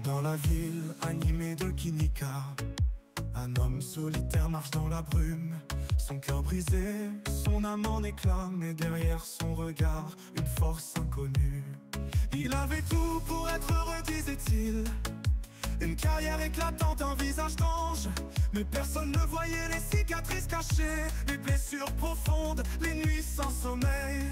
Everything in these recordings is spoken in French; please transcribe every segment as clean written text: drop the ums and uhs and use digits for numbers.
Dans la ville animée de Kinika, un homme solitaire marche dans la brume. Son cœur brisé, son âme en éclats, mais derrière son regard, une force inconnue. Il avait tout pour être heureux, disait-il. Une carrière éclatante, un visage d'ange. Mais personne ne voyait les cicatrices cachées, les blessures profondes, les nuits sans sommeil.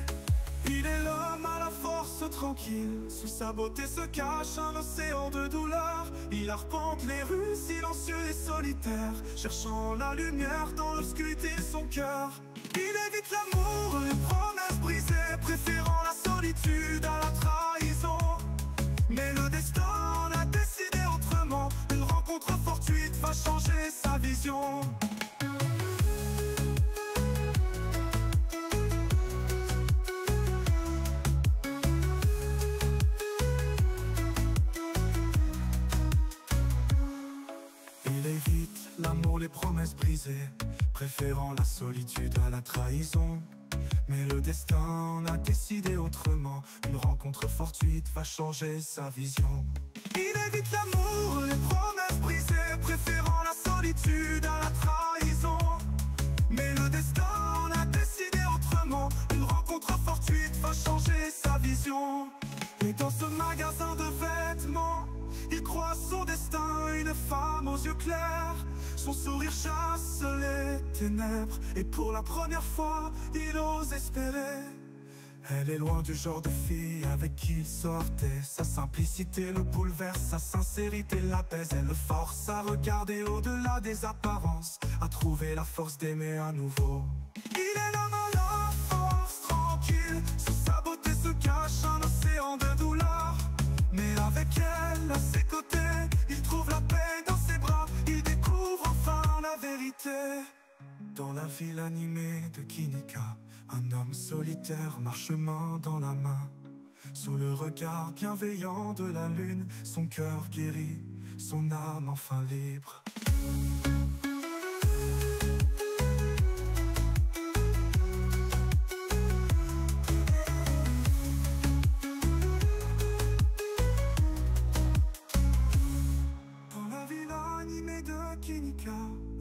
Il est l'homme à la force tranquille. Sous sa beauté se cache un océan de douleur. Il arpente les rues silencieux et solitaires, cherchant la lumière dans l'obscurité de son cœur. Il évite l'amour, les promesses brisées, préférant la solitude à la trahison. Mais le destin en a décidé autrement. Une rencontre fortuite va changer sa vision. Il évite l'amour, les promesses brisées, préférant la solitude à la trahison. Mais le destin en a décidé autrement. Une rencontre fortuite va changer sa vision. Il évite l'amour, les promesses brisées, préférant la solitude à la trahison. Mais le destin en a décidé autrement. Une rencontre fortuite va changer sa vision. Et dans ce magasin de vêtements, il croit son destin, une femme aux yeux clairs. Son sourire chasse les ténèbres, et pour la première fois, il ose espérer. Elle est loin du genre de fille avec qui il sortait. Sa simplicité le bouleverse, sa sincérité l'apaise. Elle le force à regarder au-delà des apparences, à trouver la force d'aimer à nouveau. Il est l'homme à la force tranquille. Sous sa beauté se cache un océan de douleur. Mais avec elle à ses côtés, il trouve la paix dans ses bras. Il découvre enfin la vérité. Dans la ville animée de Kinika, un homme solitaire marche main dans la main. Sous le regard bienveillant de la lune, son cœur guéri, son âme enfin libre.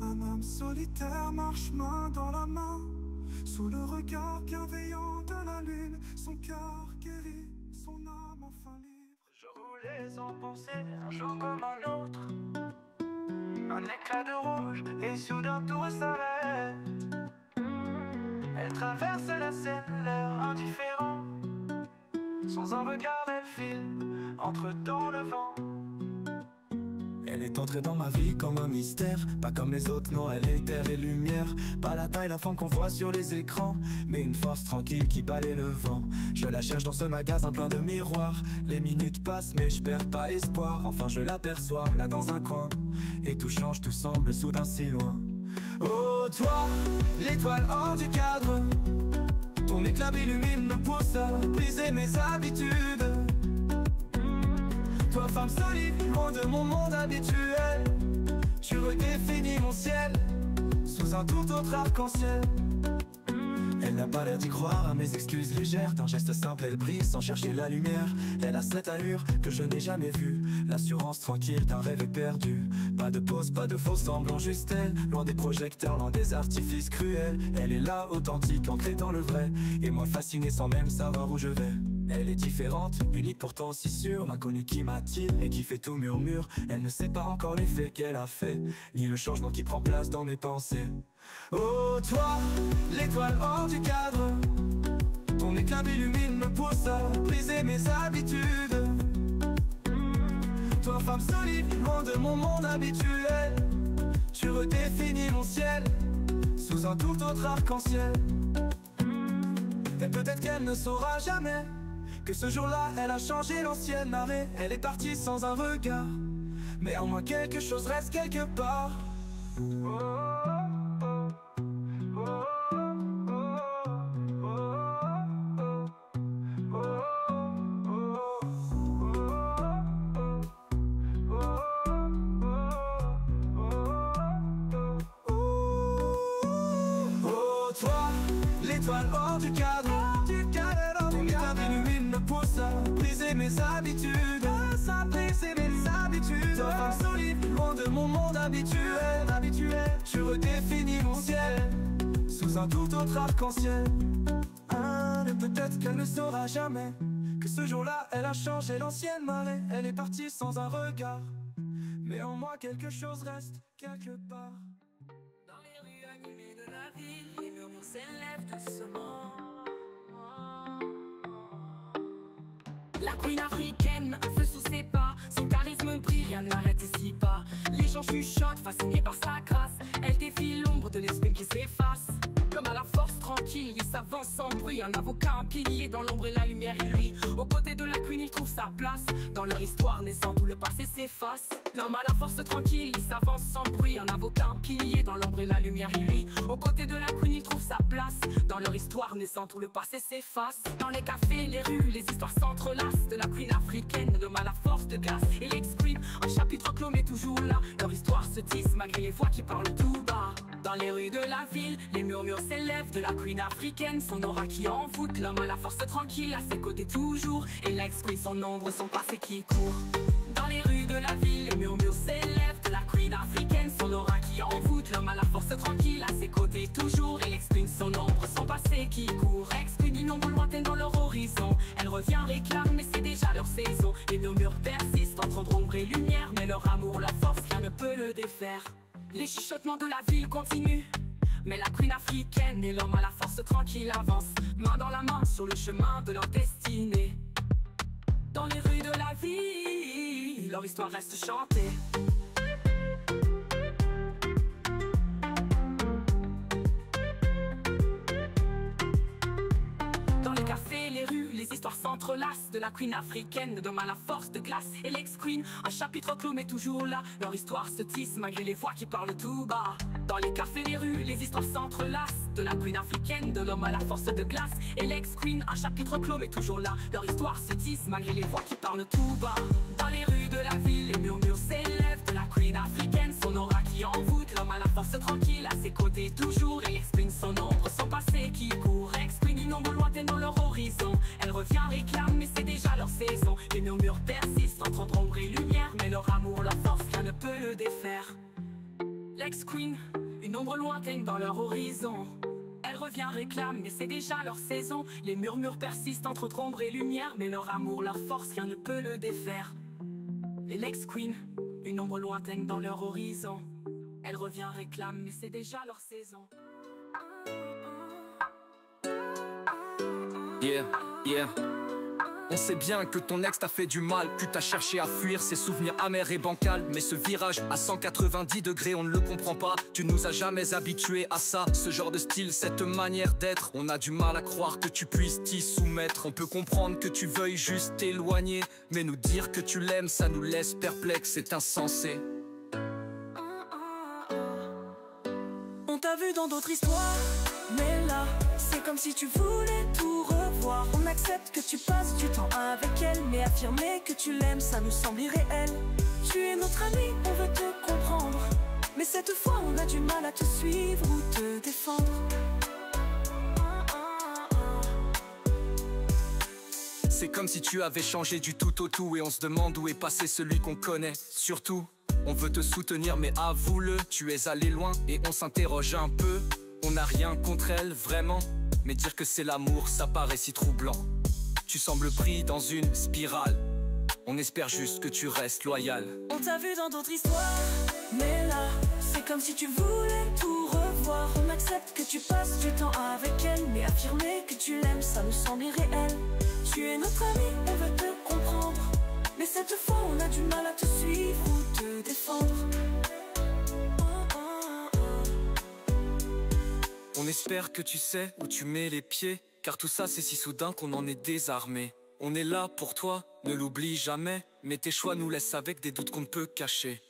Un homme solitaire marche main dans la main. Sous le regard bienveillant de la lune, son cœur guéri, son âme enfin libre. Je roulais sans penser, un jour comme un autre. Un éclat de rouge et soudain tout s'arrête. Elle traverse la scène, l'air indifférent. Sans un regard elle file, entre dans le vent. Elle est entrée dans ma vie comme un mystère. Pas comme les autres, non, elle est terre et lumière. Pas la taille, la forme qu'on voit sur les écrans, mais une force tranquille qui balaie le vent. Je la cherche dans ce magasin plein de miroirs. Les minutes passent mais je perds pas espoir. Enfin je l'aperçois là dans un coin, et tout change, tout semble soudain si loin. Oh toi, l'étoile hors du cadre, ton éclat m'illumine, me pousse à briser mes habitudes. Toi femme solide, loin de mon monde habituel, tu redéfinis mon ciel, sous un tout autre arc-en-ciel. Elle n'a pas l'air d'y croire à mes excuses légères. D'un geste simple elle brille sans chercher la lumière. Elle a cette allure que je n'ai jamais vue, l'assurance tranquille d'un rêve perdu. Pas de pause, pas de faux semblants, juste elle. Loin des projecteurs, loin des artifices cruels. Elle est là, authentique, ancrée dans le vrai. Et moi fasciné sans même savoir où je vais. Elle est différente, unique pourtant si sûre. L'inconnu qui m'attire et qui fait tout murmure. Elle ne sait pas encore l'effet qu'elle a fait, ni le changement qui prend place dans mes pensées. Oh toi, l'étoile hors du cadre, ton éclat m'illumine, me pousse à briser mes habitudes. Toi femme solide, loin de mon monde habituel, tu redéfinis mon ciel, sous un tout autre arc-en-ciel. Et peut-être qu'elle ne saura jamais que ce jour-là, elle a changé l'ancienne marée. Elle est partie sans un regard, mais en moi quelque chose reste quelque part. L'étoile hors du cadre, ton état m'illumine, me pousse à briser mes habitudes. loin de mon monde habituel, je redéfinis mon ciel sous un tout autre arc-en-ciel. Mais peut-être qu'elle ne saura jamais que ce jour-là elle a changé l'ancienne marée. Elle est partie sans un regard, mais en moi quelque chose reste quelque part. Dans les rues animées de la ville, les murmures s'élèvent doucement. La queen africaine, un feu sous ses pas, son charisme brille, rien ne l'arrête ici pas. Les gens chuchotent, fascinés par sa grâce. Elle défie l'ombre de l'esprit qui s'efface. Comme à la force tranquille, il s'avance sans bruit. Un avocat, un pilier, dans l'ombre et la lumière il rit. Aux côtés de la queen il trouve sa place. Dans leur histoire naissante où le passé s'efface. L'homme à la force tranquille, il s'avance sans bruit. Un avocat, un pilier, dans l'ombre et la lumière il rit. Aux côtés de la queen il trouve sa place. Dans leur histoire naissante où le passé s'efface. Dans les cafés, les rues, les histoires s'entrelacent. De la queen africaine, l'homme à la force de glace et l'exprime, un chapitre clos mais toujours là. Leur histoire se tisse malgré les voix qui parlent tout bas. Dans les rues de la ville, les murmures s'élèvent de la queen africaine. Son aura qui envoûte, l'homme à la force tranquille, à ses côtés toujours. Et l'exprime, son ombre, son passé qui court. Dans les rues de la ville, les murmures s'élèvent de la queen africaine. Son aura qui envoûte, l'homme à la force tranquille, à ses côtés toujours. Et l'exprime, son ombre, son passé qui court. Exprime une ombre lointaine dans leur horizon. Elle revient, réclame, mais c'est déjà leur saison. Les murmures persistent entre ombre et lumière, mais leur amour, la force, rien ne peut le défaire. Les chuchotements de la ville continuent, mais la queen africaine et l'homme à la force tranquille avancent, main dans la main sur le chemin de leur destinée. Dans les rues de la ville, leur histoire reste chantée. Dans les cafés, les rues, les histoires s'entrelacent. De la queen africaine, d'homme à la force de glace et l'ex-queen, un chapitre clos mais toujours là. Leur histoire se tisse malgré les voix qui parlent tout bas. Dans les cafés, les rues, les histoires s'entrelacent. De la queen africaine, de l'homme à la force de glace et l'ex-queen, un chapitre clos mais toujours là. Leur histoire se tisse malgré les voix qui parlent tout bas. Dans les rues de la ville, les murmures s'élèvent de la queen africaine. Son aura qui envoûte, l'homme à la force tranquille, à ses côtés toujours. Et exprime son ombre, son passé qui court. Exprime une ombre lointaine dans leur horizon. Elle revient, réclame, mais c'est déjà leur saison. Les murmures persistent entre ombre et lumière, mais leur amour, leur force, rien ne peut le défaire. L'ex-queen, une ombre lointaine dans leur horizon. Elle revient, réclame, mais c'est déjà leur saison. Les murmures persistent entre ombre et lumière, mais leur amour, leur force, rien ne peut le défaire. Et l'ex-queen, une ombre lointaine dans leur horizon. Elle revient, réclame, mais c'est déjà leur saison. Yeah, yeah. On sait bien que ton ex t'a fait du mal, que t'as cherché à fuir ses souvenirs amers et bancals. Mais ce virage à 190 degrés, on ne le comprend pas. Tu nous as jamais habitués à ça, ce genre de style, cette manière d'être. On a du mal à croire que tu puisses t'y soumettre. On peut comprendre que tu veuilles juste t'éloigner, mais nous dire que tu l'aimes, ça nous laisse perplexes, c'est insensé. On t'a vu dans d'autres histoires, mais là, c'est comme si tu voulais tout revoir. On accepte que tu passes du temps avec elle, mais affirmer que tu l'aimes, ça nous semble irréel. Tu es notre ami, on veut te comprendre, mais cette fois on a du mal à te suivre ou te défendre. C'est comme si tu avais changé du tout au tout, et on se demande où est passé celui qu'on connaît. Surtout, on veut te soutenir, mais avoue-le, tu es allé loin et on s'interroge un peu. On n'a rien contre elle, vraiment, mais dire que c'est l'amour, ça paraît si troublant. Tu sembles pris dans une spirale, on espère juste que tu restes loyal. On t'a vu dans d'autres histoires, mais là, c'est comme si tu voulais tout revoir. On accepte que tu passes du temps avec elle, mais affirmer que tu l'aimes, ça nous semble irréel. Tu es notre ami, on veut te comprendre, mais cette fois on a du mal à te suivre ou te défendre. On espère que tu sais où tu mets les pieds, car tout ça c'est si soudain qu'on en est désarmé. On est là pour toi, ne l'oublie jamais, mais tes choix nous laissent avec des doutes qu'on ne peut cacher.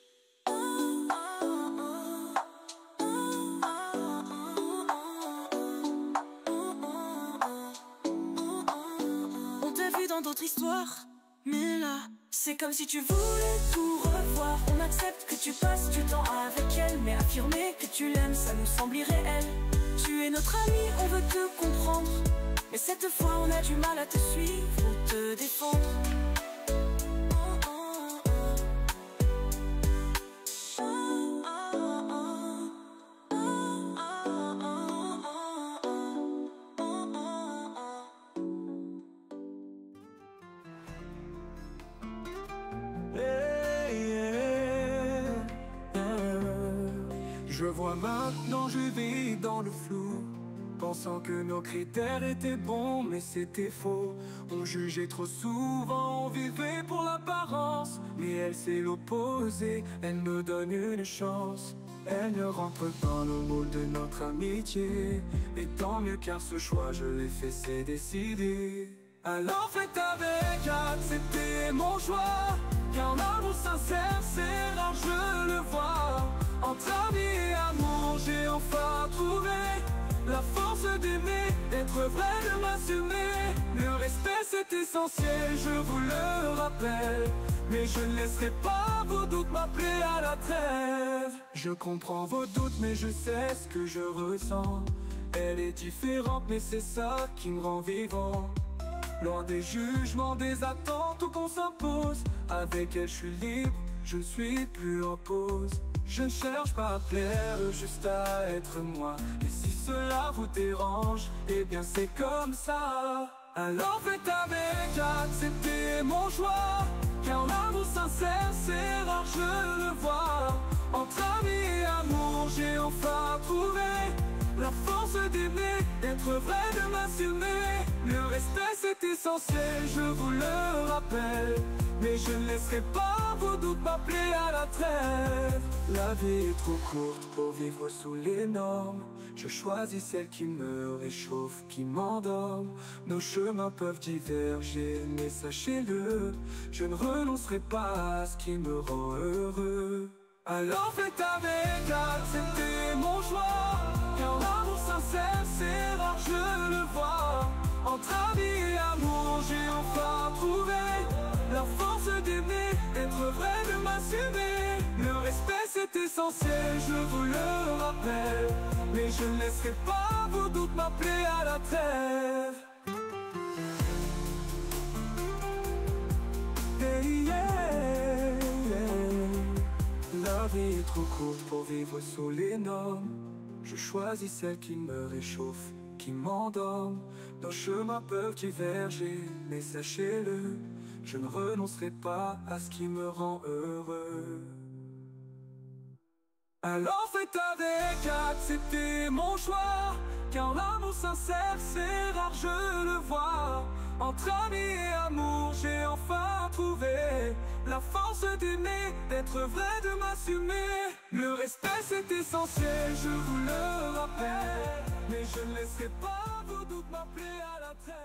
On t'a vu dans d'autres histoires, mais là, c'est comme si tu voulais tout revoir. On accepte que tu passes du temps avec elle, mais affirmer que tu l'aimes, ça nous semble irréel. Tu es notre ami, on veut te comprendre, mais cette fois on a du mal à te suivre ou te défendre. Je vois maintenant, je vis dans le flou, pensant que nos critères étaient bons, mais c'était faux. On jugeait trop souvent, on vivait pour l'apparence, mais elle c'est l'opposé, elle me donne une chance. Elle ne rentre pas dans le moule de notre amitié, et tant mieux car ce choix je l'ai fait, c'est décidé. Alors faites avec, accepter mon choix, car l'amour sincère c'est rare, je le vois. Entre amis et amour j'ai enfin trouvé la force d'aimer, d'être vrai, de m'assumer. Le respect c'est essentiel, je vous le rappelle, mais je ne laisserai pas vos doutes m'appeler à la trêve. Je comprends vos doutes mais je sais ce que je ressens. Elle est différente mais c'est ça qui me rend vivant. Loin des jugements, des attentes ou qu'on s'impose, avec elle je suis libre, je ne suis plus en pause. Je ne cherche pas à plaire, juste à être moi. Et si cela vous dérange, eh bien c'est comme ça. Alors faites avec, acceptez mon choix, car l'amour sincère c'est rare, je le vois. Entre amis et amour j'ai enfin trouvé la force d'aimer, d'être vrai, de m'assumer. Le respect c'est essentiel, je vous le rappelle, mais je ne laisserai pas vos doutes m'appeler à la trêve. La vie est trop courte pour vivre sous les normes. Je choisis celle qui me réchauffe, qui m'endorme. Nos chemins peuvent diverger, mais sachez-le, je ne renoncerai pas à ce qui me rend heureux. Alors faites avec, acceptez mon choix, car l'amour sincère c'est rare, je le vois. Entre amis et amour j'ai enfin trouvé la force d'aimer, d'être vrai, de m'assumer. Le respect c'est essentiel, je vous le rappelle, mais je ne laisserai pas vos doutes m'appeler à la trêve. Hey, yeah, yeah. La vie est trop courte pour vivre sous les normes. Je choisis celle qui me réchauffe, qui m'endorme. Nos chemins peuvent diverger, mais sachez-le, je ne renoncerai pas à ce qui me rend heureux. Alors faites avec, acceptez mon choix, car l'amour sincère c'est rare, je le vois. Entre amis et amour j'ai enfin trouvé la force d'aimer, d'être vrai, de m'assumer. Le respect c'est essentiel, je vous le rappelle, mais je ne laisserai pas vos doutes m'appeler à la trêve.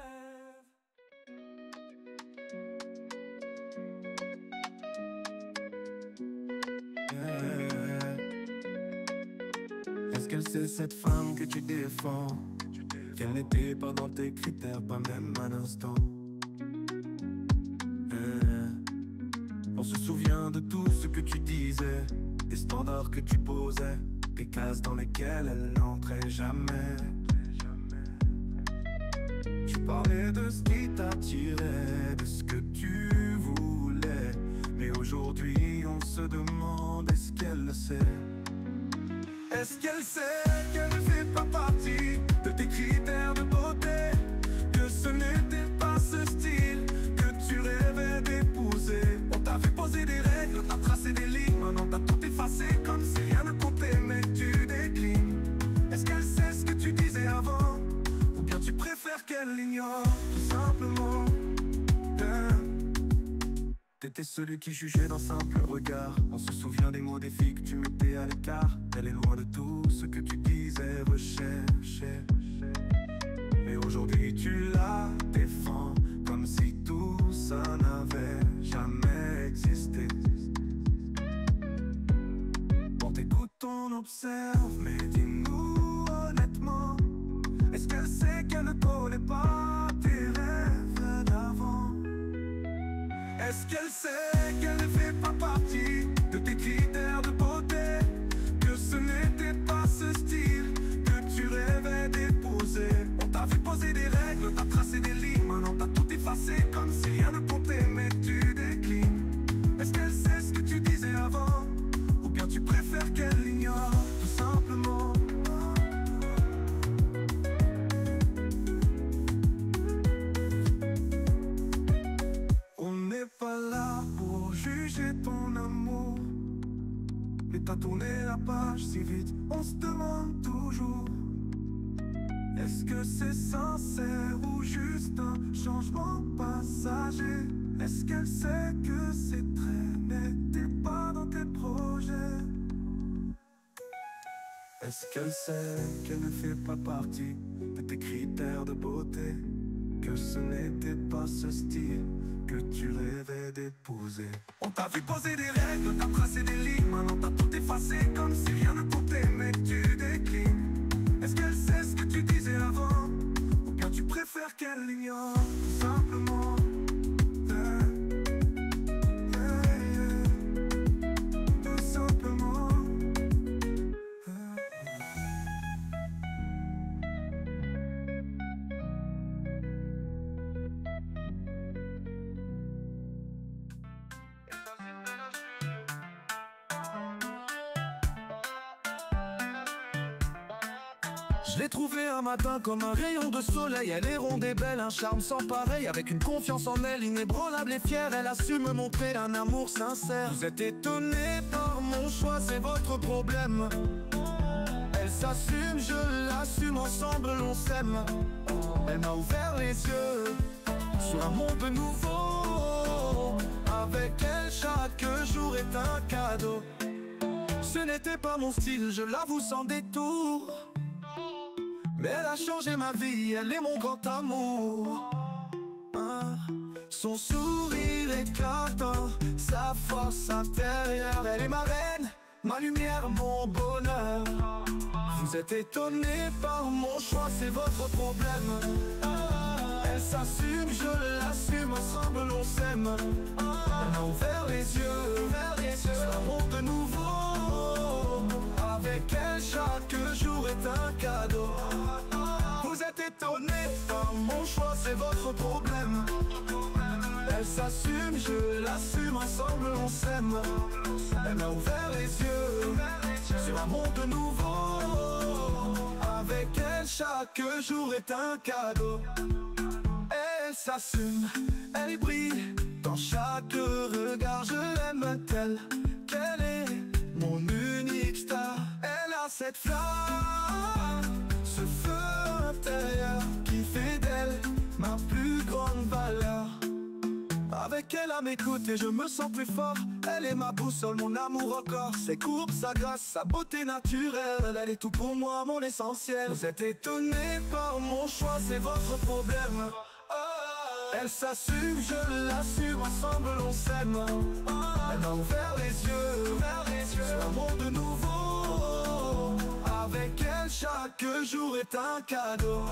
Est-ce qu'elle sait cette femme que tu défends, qu'elle n'était pas dans tes critères, pas même un instant? On se souvient de tout ce que tu disais, des standards que tu posais, des cases dans lesquelles elle n'entrait jamais. Tu parlais de ce qui t'attirait, de ce que tu voulais, mais aujourd'hui on se demande, est-ce qu'elle le sait? Est-ce qu'elle sait qu'elle ne fait pas partie de tes critères de beauté, que ce n'était pas ce style que tu rêvais d'épouser? On t'avait posé des règles, on t'a tracé des lignes, maintenant t'as tout effacé comme si rien ne comptait, mais tu déclines. Est-ce qu'elle sait ce que tu disais avant, ou bien tu préfères qu'elle l'ignore, tout simplement? T'étais celui qui jugeait d'un simple regard. On se souvient des mots des filles que tu mettais à l'écart. Elle est loin de tout ce que tu disais rechercher, mais aujourd'hui tu la défends comme si tout ça n'avait jamais existé. On t'écoute, on observe, mais dis-nous honnêtement, est-ce qu'elle sait qu'elle ne connaît pas tes rêves d'avant? Est-ce qu'elle sait qu'elle ne fait pas partie de tes critères de beauté, que ce n'était pas ce style que tu rêvais d'épouser? On t'avait posé des règles, t'as tracé des lignes, maintenant t'as tout effacé comme si rien ne comptait, mais tu déclines. Est-ce qu'elle sait ce que tu disais avant, ou bien tu préfères qu'elle l'ignore, tout simplement? On n'est pas là t'as tourné la page si vite, on se demande toujours. Est-ce que c'est sincère ou juste un changement passager? Est-ce qu'elle sait que c'est très mais t'es pas dans tes projets? Est-ce qu'elle sait qu'elle ne fait pas partie de tes critères de beauté? Que ce n'était pas ce style que tu rêvais d'épouser? On t'a vu poser des règles, t'as tracé des lignes, maintenant t'as tout effacé comme si rien ne comptait, mais tu déclines. Est-ce qu'elle sait ce que tu disais avant? Ou bien tu préfères qu'elle l'ignore, tout simplement? Tout simplement. Je l'ai trouvée un matin comme un rayon de soleil. Elle est ronde et belle, un charme sans pareil. Avec une confiance en elle inébranlable et fière, elle a su me montrer un amour sincère. Vous êtes étonné par mon choix, c'est votre problème. Elle s'assume, je l'assume, ensemble l'on s'aime. Elle m'a ouvert les yeux sur un monde nouveau. Avec elle chaque jour est un cadeau. Ce n'était pas mon style, je l'avoue sans détour, mais elle a changé ma vie, elle est mon grand amour. Son sourire éclatant, sa force intérieure. Elle est ma reine, ma lumière, mon bonheur. Vous êtes étonné par mon choix, c'est votre problème. Elle s'assume, je l'assume, ensemble l'on s'aime. Elle m'a ouvert les yeux sur un monde nouveau. Avec elle chaque jour est un cadeau. Vous êtes étonné par mon choix, c'est votre problème. Elle s'assume, je l'assume, ensemble on s'aime. Elle m'a ouvert les yeux sur un monde nouveau. Avec elle chaque jour est un cadeau. Elle s'assume, elle brille dans chaque regard. Je l'aime telle qu'elle est, mon unique star. Elle a cette flamme, ce feu intérieur qui fait d'elle ma plus grande valeur. Avec elle à m'écouter, je me sens plus fort. Elle est ma boussole, mon amour au corps. Ses courbes, sa grâce, sa beauté naturelle. Elle est tout pour moi, mon essentiel. Vous êtes étonné par mon choix, c'est votre problème. Elle s'assume, je l'assume, ensemble on s'aime. Elle m'a ouvert les yeux sur un monde nouveau. Avec elle chaque jour est un cadeau.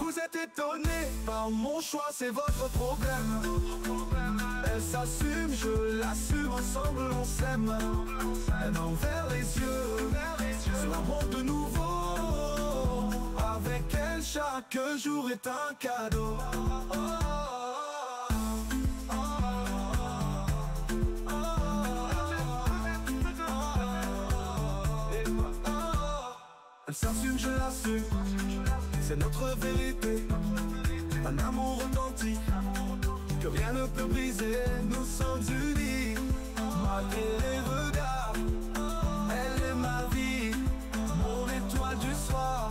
Vous êtes étonné par mon choix, c'est votre problème. Elle s'assume, je l'assume, ensemble on s'aime. Elle m'a ouvert les yeux sur un monde nouveau. Avec elle chaque jour est un cadeau. Elle s'assume, je l'assume, c'est notre vérité. Un amour authentique que rien ne peut briser. Nous sommes unis malgré les regards. Elle est ma vie, mon étoile du soir.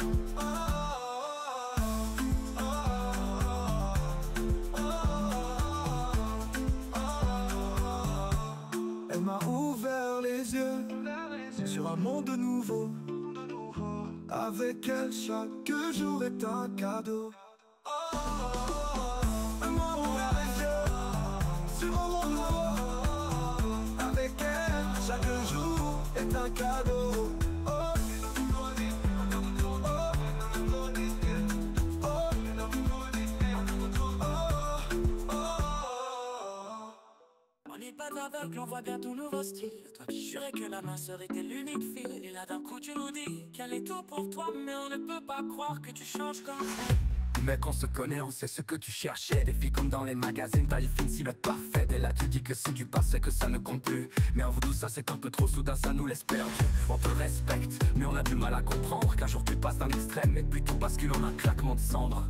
Elle m'a ouvert les yeux sur un monde nouveau. Avec elle chaque jour est un cadeau. Elle m'a ouvert les yeux sur un monde nouveau. Avec elle chaque jour est un cadeau. On n'est pas aveugle, on voit bien ton nouveau style. Toi qui jurais que la minceur était l'unique fil. Et là d'un coup tu nous dis qu'elle est tout pour toi. Mais on ne peut pas croire que tu changes comme ça. Mec, on se connaît, on sait ce que tu cherchais. Des filles comme dans les magazines, taille fine, silhouette parfaite. Et là tu dis que c'est du passé, que ça ne compte plus. Mais en voodoo ça c'est un peu trop soudain, ça nous laisse perdre. On te respecte, mais on a du mal à comprendre qu'un jour tu passes d'un extrême et puis tout bascule en un claquement de cendres.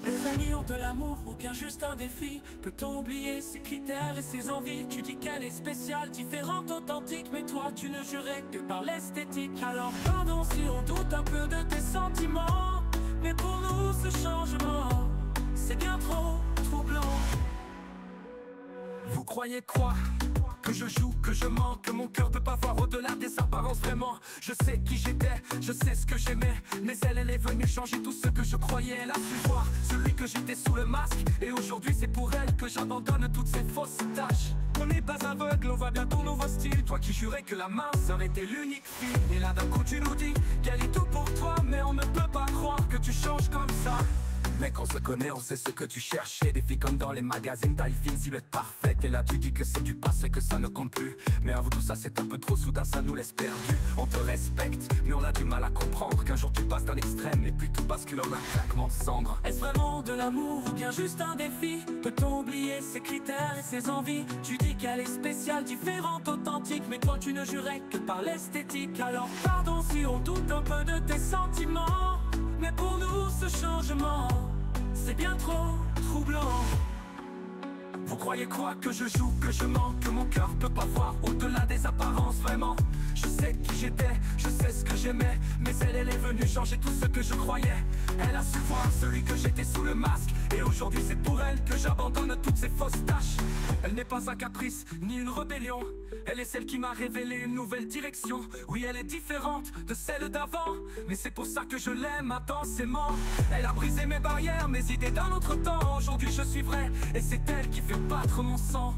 Les compagnon de l'amour ou bien juste un défi? Peut-on oublier ses critères et ses envies? Tu dis qu'elle est spéciale, différente, authentique, mais toi tu ne jurais que par l'esthétique. Alors pardon si on doute un peu de tes sentiments, mais pour nous ce changement, c'est bien trop troublant. Vous croyez quoi? Que je joue, que je mens, que mon cœur peut pas voir au-delà des apparences vraiment. Je sais qui j'étais, je sais ce que j'aimais, mais elle est venue changer tout ce que je croyais. Elle a su voir celui que j'étais sous le masque, et aujourd'hui c'est pour elle que j'abandonne toutes ces fausses tâches. On n'est pas aveugle, on voit bien ton nouveau style. Toi qui jurais que la minceur était l'unique fille, et là d'un coup tu nous dis qu'elle est tout pour toi, mais on ne peut pas croire que tu changes comme ça. Mec, on se connaît, on sait ce que tu cherchais. Des filles comme dans les magazines, taille fine, silhouette parfaite. Et là tu dis que c'est du passé, que ça ne compte plus. Mais avoue tout ça, c'est un peu trop soudain, ça nous laisse perdus. On te respecte, mais on a du mal à comprendre qu'un jour tu passes d'un extrême et puis tout bascule en un claquement de cendres. Est-ce vraiment de l'amour ou bien juste un défi? Peut-on oublier ses critères et ses envies? Tu dis qu'elle est spéciale, différente, authentique, mais toi tu ne jurais que par l'esthétique. Alors pardon si on doute un peu de tes sentiments, mais pour nous ce changement, c'est bien trop troublant. Vous croyez quoi? Que je joue, que je mens, que mon cœur peut pas voir au-delà des apparences vraiment. Je sais qui j'étais, je sais ce que j'aimais, mais elle est venue changer tout ce que je croyais. Elle a su voir celui que j'étais sous le masque, et aujourd'hui c'est pour elle que j'abandonne toutes ces fausses tâches. Elle n'est pas un caprice, ni une rébellion, elle est celle qui m'a révélé une nouvelle direction. Oui, elle est différente de celle d'avant, mais c'est pour ça que je l'aime intensément. Elle a brisé mes barrières, mes idées d'un autre temps. Aujourd'hui je suis vrai, et c'est elle qui fait battre mon sang.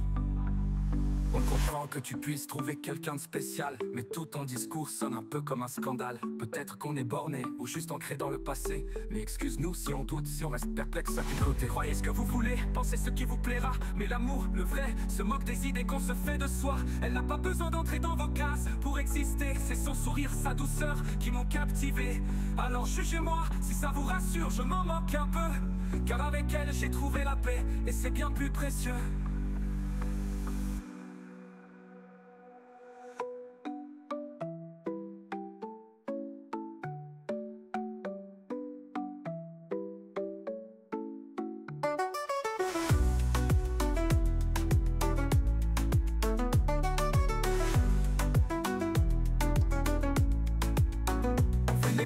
On comprend que tu puisses trouver quelqu'un de spécial, mais tout ton discours sonne un peu comme un scandale. Peut-être qu'on est borné ou juste ancré dans le passé, mais excuse-nous si on doute, si on reste perplexe à tes côtés. Croyez ce que vous voulez, pensez ce qui vous plaira, mais l'amour, le vrai, se moque des idées qu'on se fait de soi. Elle n'a pas besoin d'entrer dans vos cases pour exister, c'est son sourire, sa douceur qui m'ont captivé. Alors jugez-moi, si ça vous rassure, je m'en moque un peu, car avec elle j'ai trouvé la paix, et c'est bien plus précieux.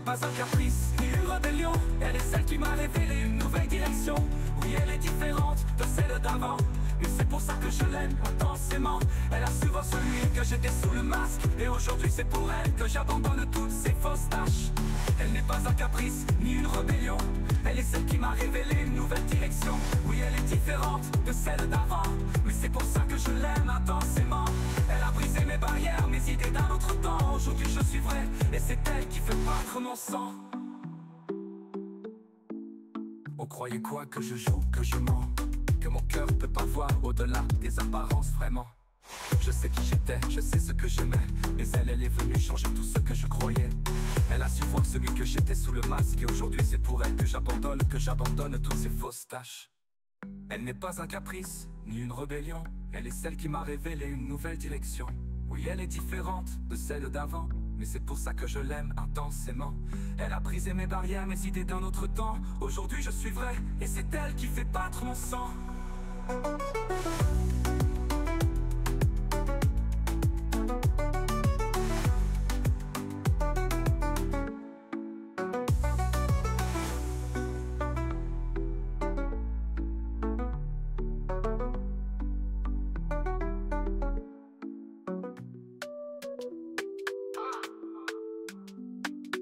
Pas un caprice, ni une rébellion, elle est celle qui m'a révélé une nouvelle direction. Oui, elle est différente de celle d'avant, mais c'est pour ça que je l'aime intensément. Elle a su voir celui que j'étais sous le masque, et aujourd'hui c'est pour elle que j'abandonne toutes ces fausses tâches. Elle n'est pas un caprice, ni une rébellion, elle est celle qui m'a révélé une nouvelle direction. Oui, elle est différente de celle d'avant, mais c'est pour ça que je l'aime intensément. Elle a brisé mes barrières, mes idées d'un autre temps. Aujourd'hui je suis vrai, et c'est elle qui fait battre mon sang. On croyait quoi? Que je joue, que je mens, que mon cœur peut pas voir au-delà des apparences vraiment. Je sais qui j'étais, je sais ce que j'aimais, mais elle est venue changer tout ce que je croyais. Elle a su voir celui que j'étais sous le masque, et aujourd'hui c'est pour elle que j'abandonne toutes ces fausses tâches. Elle n'est pas un caprice, ni une rébellion, elle est celle qui m'a révélé une nouvelle direction. Oui, elle est différente de celle d'avant, mais c'est pour ça que je l'aime intensément. Elle a brisé mes barrières, mes idées d'un autre temps. Aujourd'hui je suis vrai, et c'est elle qui fait battre mon sang.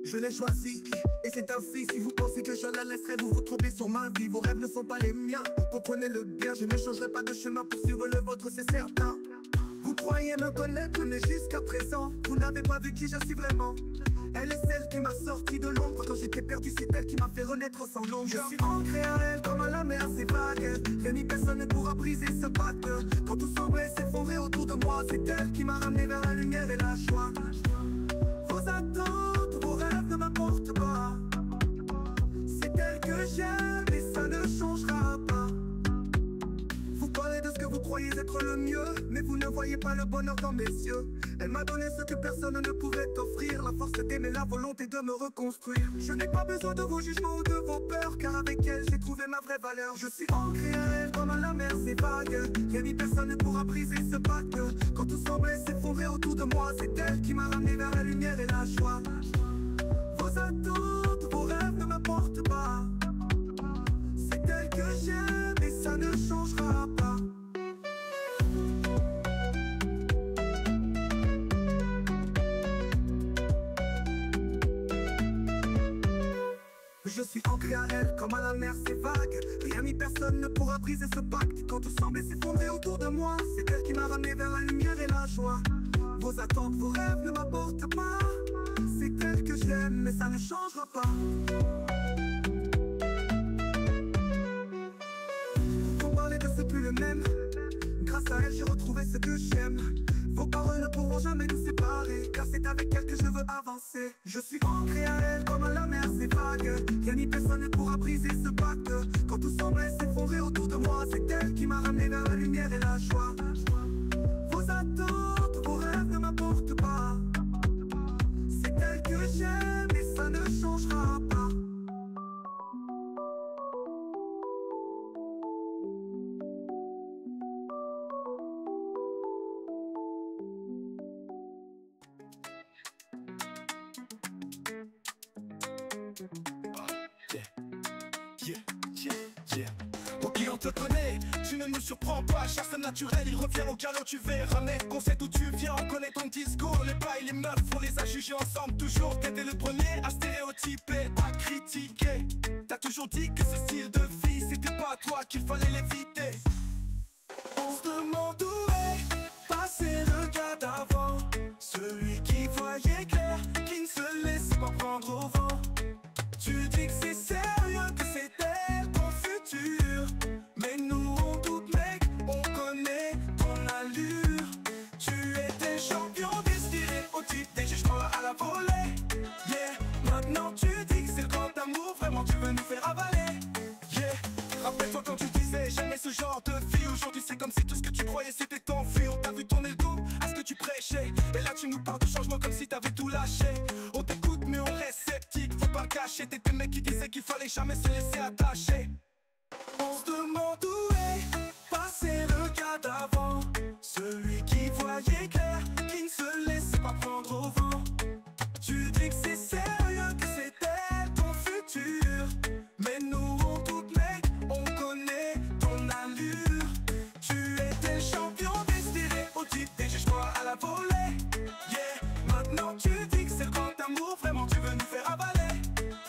Je l'ai choisi, et c'est ainsi. Si vous pensez que je la laisserai, vous vous trompez sur ma vie. Vos rêves ne sont pas les miens, comprenez-le bien. Je ne changerai pas de chemin pour suivre le vôtre, c'est certain. Vous croyez me connaître, mais jusqu'à présent vous n'avez pas vu qui je suis vraiment. Elle est celle qui m'a sorti de l'ombre quand j'étais perdu, c'est elle qui m'a fait renaître sans longueur. Je suis ancré à elle comme à la mer, c'est vague. Rien ni personne ne pourra briser ce pacte. Quand tout semblait s'effondrer autour de moi, c'est elle qui m'a ramené vers la lumière et la joie. Vos attentes, vos rêves ne m'apportent pas. C'est elle que j'aime et ça ne changera pas. Vous parlez de ce que vous croyez dit être le mieux, mais vous ne voyez pas le bonheur dans mes yeux. Elle m'a donné ce que personne ne pourrait offrir, la force d'aimer, la volonté de me reconstruire. Je n'ai pas besoin de vos jugements ou de vos peurs, car avec elle j'ai trouvé ma vraie valeur. Je suis ancré à elle comme à la mer c'est vague. Rien ni personne ne pourra briser ce pacte. Quand tout semblait s'effondrer autour de moi, c'est elle qui m'a ramené vers la lumière et la joie. Vos attentes, vos rêves ne m'apportent pas. C'est elle que j'aime et ça ne changera pas. Je suis ancré à elle comme à la mer c'est vague. Rien ni personne ne pourra briser ce pacte. Quand tout semblait s'effondrer autour de moi, c'est elle qui m'a ramené vers la lumière et la joie. Vos attentes, vos rêves ne m'apportent pas. C'est elle que j'aime mais ça ne changera pas. Pour parler de ce plus le même, grâce à elle j'ai retrouvé ce que j'aime. Vos paroles ne pourront jamais nous séparer, car c'est avec elle que je veux avancer. Je suis ancré à elle comme à la mer c'est vague. Rien ni personne ne pourra briser ce pacte. Quand tout semblait s'effondrer autour de moi, c'est elle qui m'a ramené vers la lumière et la joie. Vos attentes, vos rêves ne m'apportent pas. C'est elle que j'aime et ça ne changera pas. Pour qui on te connaît, tu ne nous surprends pas. Chasse naturel, il revient au galop, tu verras. Mais qu'on sait d'où tu viens, on connaît ton discours. Les bails, les meufs, on les a jugés ensemble toujours. T'étais le premier à stéréotyper, à critiquer. T'as toujours dit que ce style de vie, c'était pas toi qu'il fallait l'éviter. On se demande où est passé le gars d'avant, celui qui voyait clair, qui ne se laisse pas prendre au vent. Tu dis que c'est sérieux, que c'est elle ton futur, mais nous on doute mec, on connaît ton allure. Tu étais champion des stéréotypes, des jugements à la volée. Yeah, maintenant tu dis que c'est le grand amour, vraiment tu veux nous faire avaler. Yeah, rappelle-toi quand tu disais j'aimais ce genre de fille. Aujourd'hui c'est comme si tout ce que tu croyais c'était t'enfuir. On t'a vu tourner le dos à ce que tu prêchais, et là tu nous parles de changement comme si t'avais tout lâché. On t'écoute mais on reste sceptique, faut pas le cacher. T'étais le mec qui disait qu'il fallait jamais se laisser attacher. On se demande où est passé le gars d'avant, celui qui voyait clair, qui ne se laissait pas prendre au vent. Tu dis que c'est sérieux, que c'est elle ton futur, mais nous on doute mec, on connaît ton allure. Tu étais le champion des stéréotypes, des jugements à la volée. Yeah, maintenant tu dis que c'est le grand amour, vraiment tu veux nous faire avaler.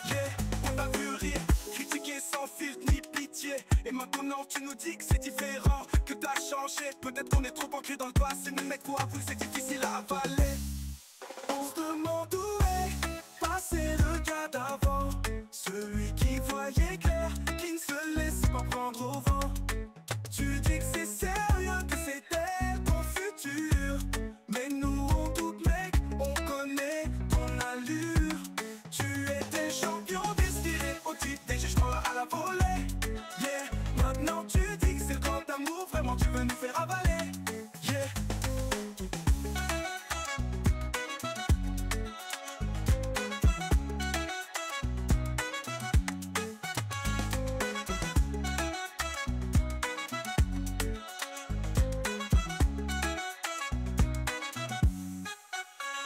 Yeah, on t'a vu rire, critiquer sans filtre ni pitié, et maintenant tu nous dis que c'est différent, que t'as changé. Peut-être qu'on est trop ancré dans le passé, mais mec pour avouer c'est difficile à avaler. On se demande où est passé le gars d'avant, celui qui voyait clair, qui ne se laisse pas prendre au vent. Tu dis que c'est sérieux, que c'est elle ton futur, mais nous on doute mec, on connaît ton allure. Tu étais champion des stéréotypes, des jugements à la volée. Yeah, maintenant tu dis que c'est le grand amour, vraiment tu veux nous faire avaler. Yeah.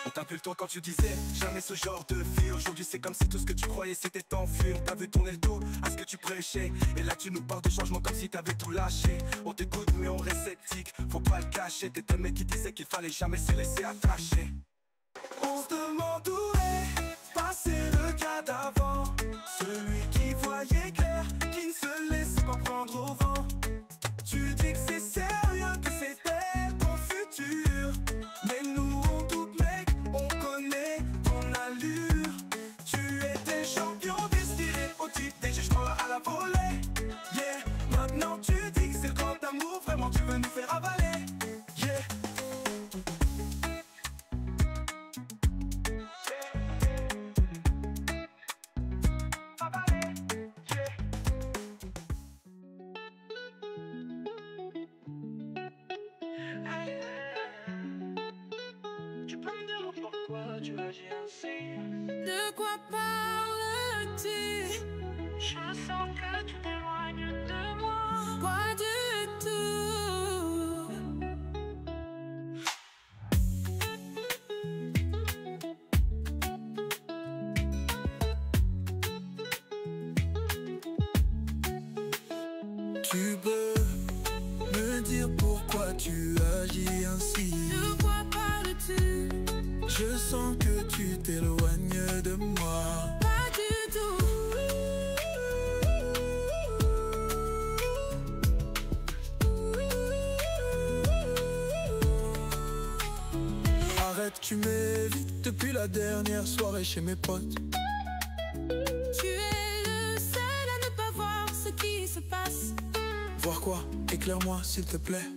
On t'a vu le tour quand tu disais jamais ce genre de fille. Aujourd'hui c'est comme si tout ce que tu croyais c'était t'enfuir. T'as vu tourner le dos à ce que tu prêchais, et là tu nous parles de changement comme si t'avais tout lâché. On t'écoute mais on reste sceptique, faut pas le cacher. T'étais le mec qui disait qu'il fallait jamais se laisser attacher. On se demande où est passé le gars d'avant, celui qui voyait clair, qui ne se laisse pas prendre au vent. Tu dis que c'est sérieux, que c'est elle ton futur, mais nous on doute mec, on connaît ton allure. Tu étais champion des stéréotypes, des jugements à la volée. Yeah, maintenant tu dis que c'est le grand amour, vraiment tu veux nous faire avaler. Yeah. quoi parles-tu? Je sens que tu t'éloignes de moi. Pas du tout. Tu peux me dire pourquoi tu agis ainsi? De quoi parles-tu? Je sens que tu t'éloignes de moi. Pas du tout. Arrête, tu m'évites depuis la dernière soirée chez mes potes. Tu es le seul à ne pas voir ce qui se passe. Voir quoi? Éclaire-moi s'il te plaît.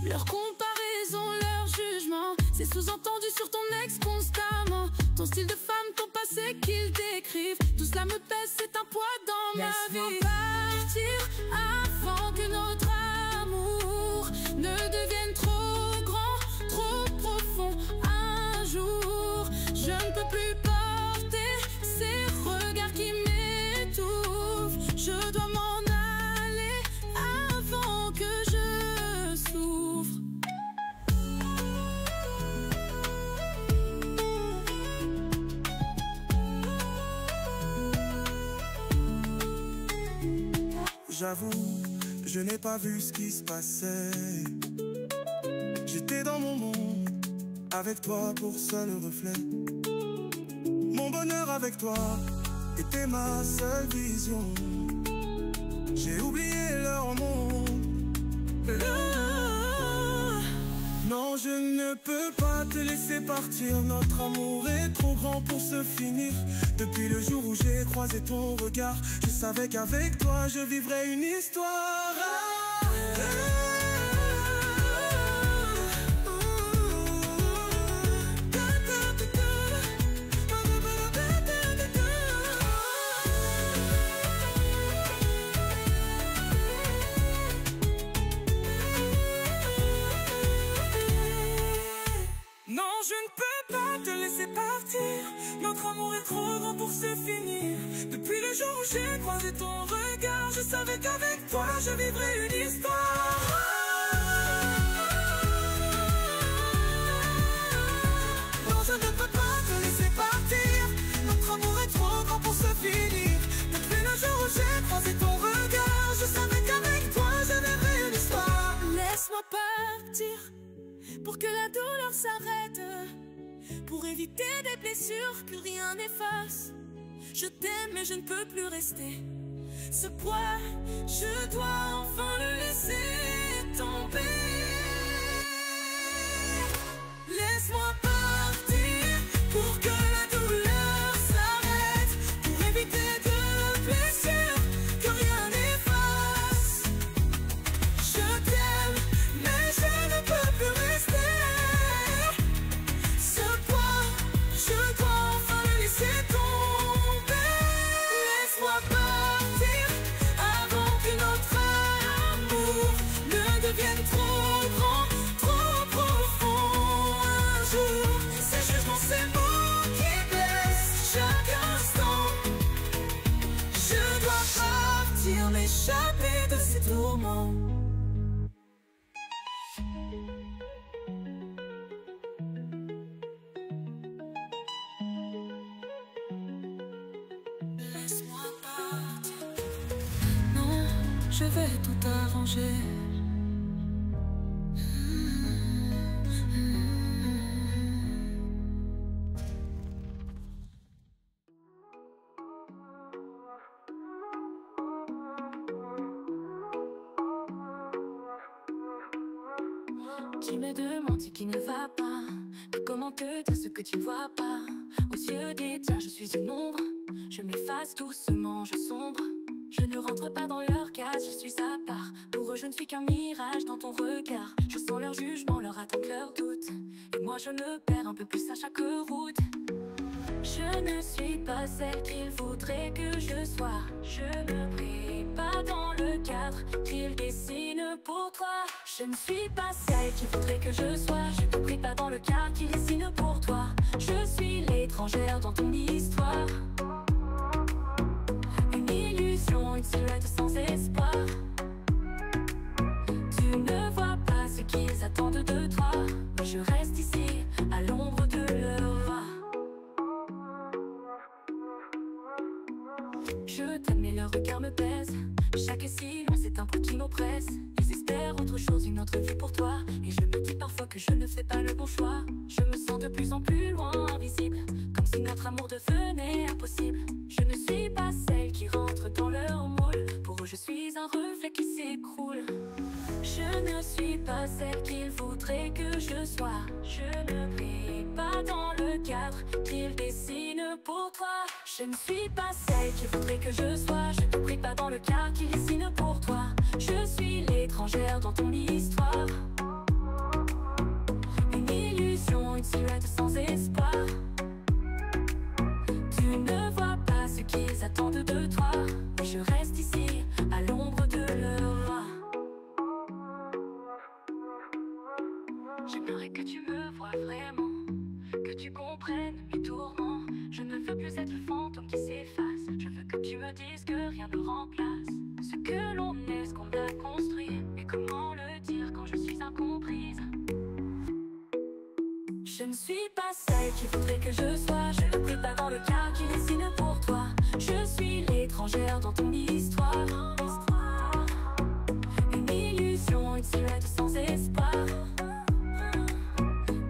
Leur comparaison, leur jugement, c'est sous-entendu sur ton ex constamment. Ton style de femme, ton passé qu'ils décrivent, tout cela me pèse, c'est un poids dans ma vie. Partir avant que notre amour ne devienne trop grand, trop profond. Un jour, je ne peux plus porter ces regards qui m'étouffent. Je dois m'en aller avant que je souffre. J'avoue, je n'ai pas vu ce qui se passait. J'étais dans mon monde, avec toi pour seul reflet. Mon bonheur avec toi était ma seule vision. J'ai oublié leur monde. Non, je ne peux pas te laisser partir. Notre amour est trop grand pour se finir. Depuis le jour où j'ai croisé ton regard, je savais qu'avec toi je vivrais une histoire. Non, je ne peux pas te laisser partir. Notre amour est trop grand pour se finir. Depuis le jour où j'ai croisé ton regard, je savais qu'avec toi je vivrais une histoire. Non, je ne peux pas te laisser partir. Notre amour est trop grand pour se finir. Depuis le jour où j'ai croisé ton regard, je savais qu'avec toi je vivrais une histoire. Laisse-moi partir pour que la douleur s'arrête, pour éviter des blessures que rien n'efface. Je t'aime mais je ne peux plus rester. Ce poids, je dois enfin le laisser tomber. Laisse-moi partir pour que la douleur s'arrête, pour éviter de blessures que rien n'efface. Je t'aime mais je ne peux plus rester. Ce poids, je dois enfin le laisser tomber. Laisse-moi partir avant que notre amour ne devienne trop grand, trop profond. Un jour, ces jugements, ces mots qui blessent chaque instant. Je dois partir, m'échapper de ces tourments. Laisse-moi partir. Non, je vais tout arranger. Tu me demandes ce qui ne va pas, mais comment te dire ce que tu ne vois pas? Aux yeux des tiens, je suis une ombre. Je m'efface doucement, je sombre. Je ne rentre pas dans leur case, je suis à part. Pour eux, je ne suis qu'un mirage dans ton regard. Je sens leur jugement, leur attente, leur doute. Et moi, je me perds un peu plus à chaque route. Je ne suis pas celle qu'il voudrait que je sois. Je ne brille pas dans le cadre qu'il dessine pour toi. Je ne suis pas celle qu'il voudrait que je sois. Je ne brille pas dans le cadre qu'il dessine pour toi. Je suis l'étrangère dans ton histoire. Une illusion, une silhouette sans espoir. Tu ne vois pas ce qu'ils attendent de toi. Mais je reste ici, à l'ombre de leur voix. Je t'aime mais leur regard me pèse. Chaque silence c'est un poids qui m'oppresse. Ils espèrent autre chose, une autre vie pour toi. Et je me dis parfois que je ne fais pas le bon choix. Je me sens de plus en plus loin, invisible, comme si notre amour devenait impossible. Je ne suis pas celle qui rentre dans leur moule. Pour eux je suis un reflet qui s'écroule. Je ne suis pas celle qu'ils voudraient que je sois. Je ne brille pas dans le cadre qu'ils dessinent pour toi. Je ne suis pas celle qu'ils voudraient que je sois. Je ne brille pas dans le cadre qu'ils dessinent pour toi. Je suis l'étrangère dans ton histoire. Une illusion, une silhouette sans espoir. Tu ne vois pas ce qu'ils attendent de toi. Mais je reste ici, à l'ombre de leur voix. J'aimerais que tu me vois vraiment, que tu comprennes mes tourments. Je ne veux plus être le fantôme qui s'efface. Je veux que tu me dises que rien ne remplace ce que l'on est, ce qu'on a construit. Et comment le dire quand je suis incomprise. Je ne suis pas celle qu'il faudrait que je sois. Je ne brille pas dans le cadre qui dessine pour toi. Je suis l'étrangère dans ton histoire. Une illusion, une silhouette sans espoir.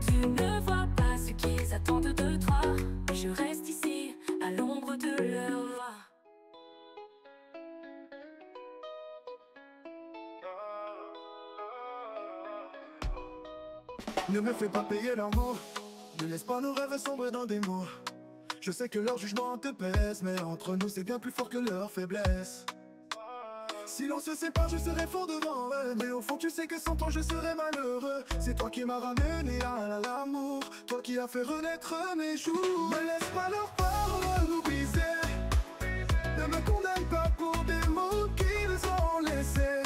Tu ne vois pas ce qu'ils attendent de toi. Mais je reste ici, à l'ombre de leur voix. Ne me fais pas payer leurs mots. Ne laisse pas nos rêves sombrer dans des mots. Je sais que leur jugement te pèse, mais entre nous c'est bien plus fort que leur faiblesse. Si l'on se sépare, je serai fort devant eux. Mais au fond tu sais que sans toi je serais malheureux. C'est toi qui m'as ramené à l'amour, toi qui as fait renaître mes jours. Ne laisse pas leurs paroles nous briser. Ne me condamne pas pour des mots qu'ils ont laissés.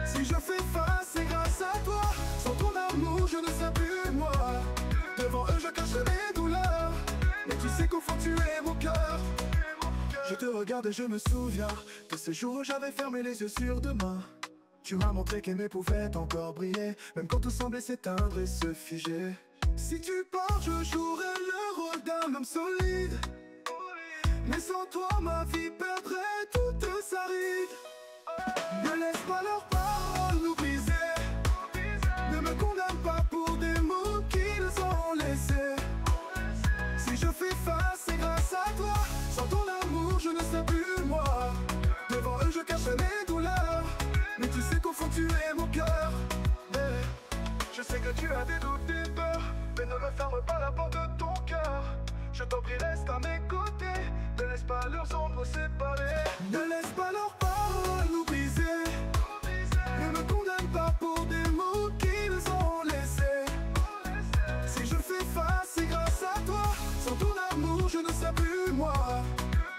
Si je fais face, c'est grâce à toi. Sans ton amour, je ne sais plus moi. Devant eux, je cache mes douleurs. Mais tu sais qu'au fond, tu es mon cœur. Je te regarde et je me souviens de ces jours où j'avais fermé les yeux sur demain. Tu m'as montré qu'aimer pouvait encore briller, même quand tout semblait s'éteindre et se figer. Si tu pars, je jouerai le rôle d'un homme solide. Mais sans toi, ma vie perdrait toute sa ride. Ne laisse pas leurs paroles nous briser. Ne me condamne pas pour des mots qu'ils ont laissés. Si je fais face, c'est grâce à toi. Sans ton amour, je ne sais plus moi. Devant eux, je cache mes douleurs. Mais tu sais qu'au fond, tu es mon cœur. Je sais que tu as des doutes, des peurs, mais ne me ferme pas la porte de ton cœur. Je t'en prie, reste à mes côtés. Ne laisse pas leurs ombres séparer. Ne laisse pas leurs paroles nous briser. Ne me condamne pas pour des mots qu'ils ont laissés. Si je fais face, c'est grâce à toi. Sans ton amour, je ne sais plus moi.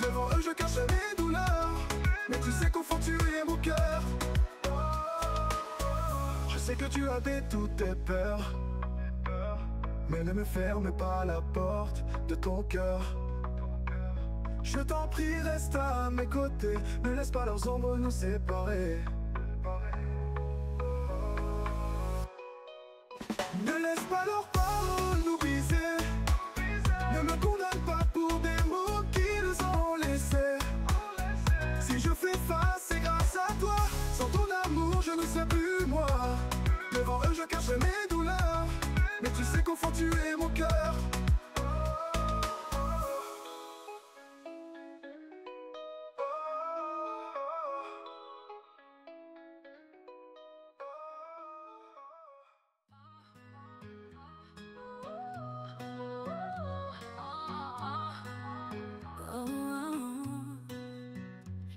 Devant eux, je cache mes douleurs. Mais tu sais qu'au fond, tu es mon cœur. Je sais que tu as des doutes, des peurs, mais ne me ferme pas la porte de ton cœur. Je t'en prie, reste à mes côtés. Ne laisse pas leurs ombres nous séparer. Ne laisse pas leurs paroles nous briser. Ne me condamne pas pour des mots qu'ils ont laissés. Si je fais face, c'est grâce à toi. Sans ton amour, je ne sais plus moi. Devant eux, je cache mes douleurs. Mais tu sais qu'au fond, tu es mon cœur.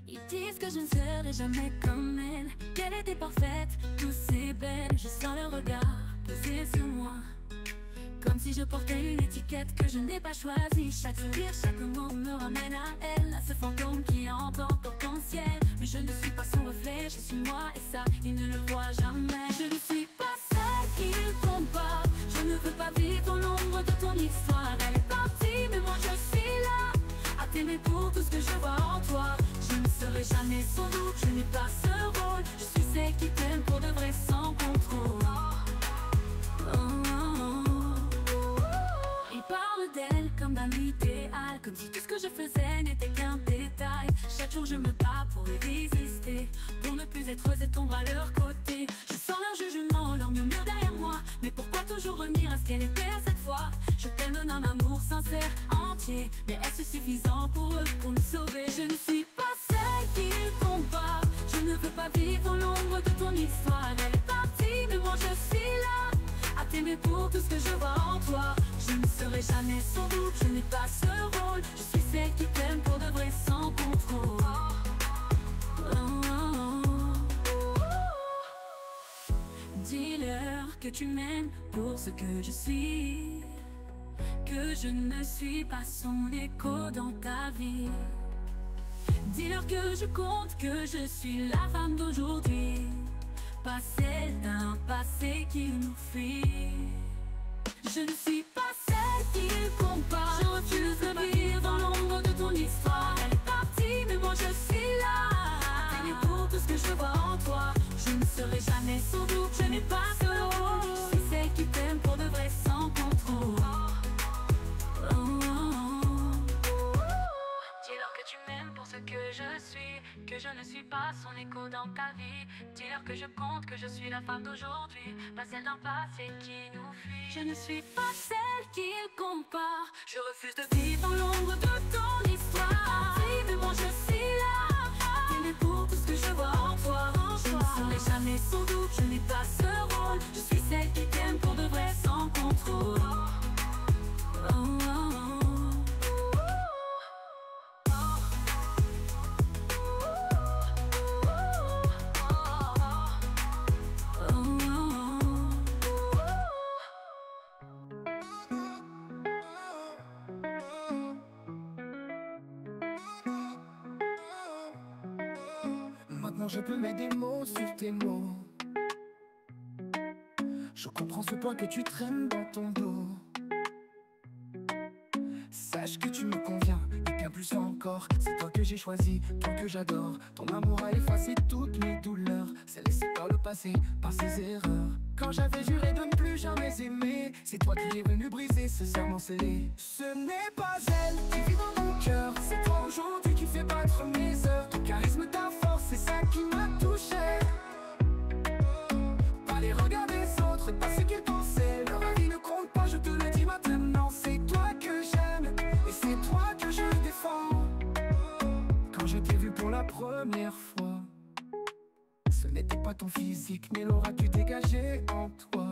Ils disent que je ne serai jamais comme elle, qu'elle était parfaite, douce et belle. Je sens leur regard poser sur moi, Comme si je portais une étiquette que je n'ai pas choisie. Chaque sourire, chaque mot me ramène à elle, à ce fantôme qui hante en potentiel. Mais je ne suis pas son reflet, je suis moi et ça, il ne le voit jamais. Je ne suis pas celle qu'il compare. Je ne veux pas vivre dans l'ombre de ton histoire. Elle est partie, mais moi je suis là, à t'aimer pour tout ce que je vois en toi. Je ne serai jamais son double, je n'ai pas ce rôle. Je suis celle qui t'aime pour de vrai sans contrôle. Il parle d'elle comme d'un idéal, comme si tout ce que je faisais n'était qu'un détail. Chaque jour je me bats pour y résister, pour ne plus être cette ombre à leur côté. Je sens leur jugement, leur murmure derrière moi. Mais pourquoi toujours revenir à ce qu'elle était à cette fois? Je t'aime d'un amour sincère, entier. Mais est-ce suffisant pour eux, pour nous sauver? Je ne suis pas celle qu'ils comparent. Je ne veux pas vivre dans l'ombre de ton histoire. Elle est partie, mais moi je suis là, à t'aimer pour tout ce que je vois en toi. Je ne serai jamais son double, je n'ai pas ce rôle. Je suis celle qui t'aime pour de vrai sans contrôle. Dis-leur que tu m'aimes pour ce que je suis, que je ne suis pas son écho dans ta vie. Dis-leur que je compte, que je suis la femme d'aujourd'hui, pas celle d'un passé qui nous fuit. Je ne suis pas celle qu'ils comparent. Je refuse de vivre dans l'ombre de ton histoire. Elle est partie, mais moi je suis là, t'aimer pour tout ce que je vois en toi. Je ne serai jamais son double, je n'ai pas ce rôle. Je suis celle qui t'aime pour de vrai sans contrôle. Dis-leur que tu m'aimes pour ce que je suis, que je ne suis pas son écho dans ta vie. Dis-leur que je compte, que je suis la femme d'aujourd'hui, pas celle d'un passé qui nous fuit. Je ne suis pas celle qu'ils comparent. Je refuse de vivre dans l'ombre de ton histoire. Oui, mais moi je suis là, t'aimer pour tout ce que je vois en toi. Je ne serai jamais son double, je n'ai pas ce rôle. Je suis celle qui t'aime pour de vrai sans contrôle. Maintenant je peux mettre des mots sur tes mots. Je comprends ce point que tu traînes dans ton dos. Sache que tu me conviens, et bien plus encore. C'est toi que j'ai choisi, toi que j'adore. Ton amour a effacé toutes mes douleurs, c'est laissé par le passé, par ses erreurs. Quand j'avais juré de ne plus jamais aimer, c'est toi qui es venu briser ce serment scellé. Ce n'est pas elle qui vit dans mon cœur, c'est toi aujourd'hui qui fais battre mes heures. Ton charisme, ta force, c'est ça qui m'a touché. Pas les regards des autres, pas ce qu'ils pensaient. Leur avis ne compte pas, je te le dis maintenant. C'est toi que j'aime, et c'est toi que je défends. Quand je t'ai vu pour la première fois, ce n'était pas ton physique, mais l'aura que tu dégageais en toi.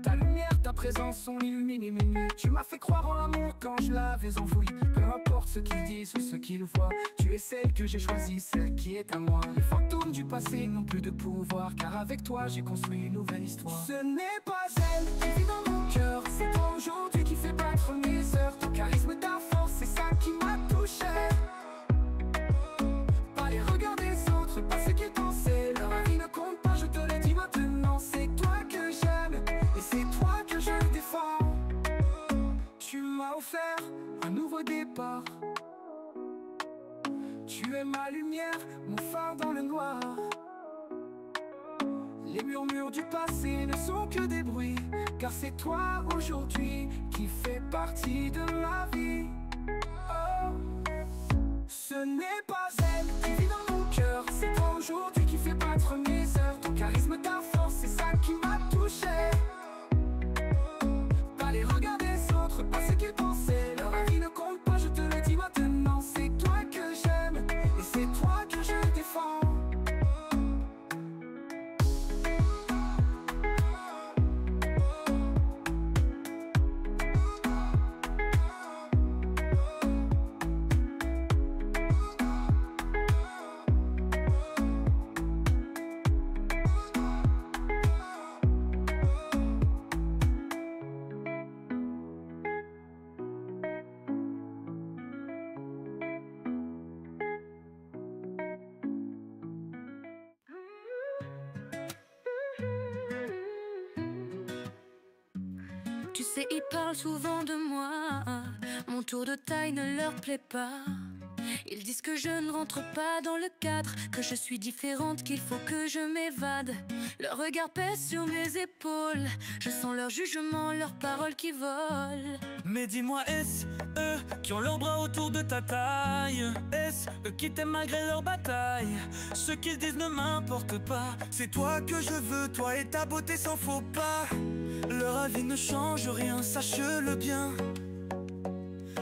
Ta lumière, ta présence ont illuminé mes nuits. Tu m'as fait croire en l'amour quand je l'avais enfoui. Peu importe ce qu'ils disent ou ce qu'ils voient, tu es celle que j'ai choisie, celle qui est à moi. Les fantômes du passé n'ont plus de pouvoir, car avec toi j'ai construit une nouvelle histoire. Ce n'est pas elle qui vit dans mon cœur, c'est toi aujourd'hui qui fais battre mes heures. Ton charisme, ta force, c'est ça qui m'a touché. Pas les regards des autres, pas ce qu'ils pensaient. Leur avis ne compte pas, je te le dis maintenant. C'est toi que j'aime, et c'est toi que je défends. Tu m'as offert un nouveau départ. Tu es ma lumière, mon phare dans le noir. Les murmures du passé ne sont que des bruits, car c'est toi aujourd'hui qui fais partie de ma vie. Oh. Ce n'est pas elle qui vit dans mon cœur, c'est toi aujourd'hui qui fais battre mes heures. Ton charisme, ta force, c'est ça qui m'a touché. Pas les regards des autres, pas ce qu'ils pensaient. Leur avis ne compte pas, je te le dis maintenant. C'est toi que j'aime, et c'est toi que je défends. sais, ils parlent souvent de moi. Mon tour de taille ne leur plaît pas. Ils disent que je ne rentre pas dans le cadre, que je suis différente, qu'il faut que je m'évade. Leur regard pèse sur mes épaules. Je sens leur jugement, leurs paroles qui volent. Mais dis-moi, est-ce eux qui ont leurs bras autour de ta taille? Est-ce eux qui t'aiment malgré leur bataille? Ce qu'ils disent ne m'importe pas. C'est toi que je veux, toi et ta beauté sans faux pas. Leur avis ne change rien, sache-le bien.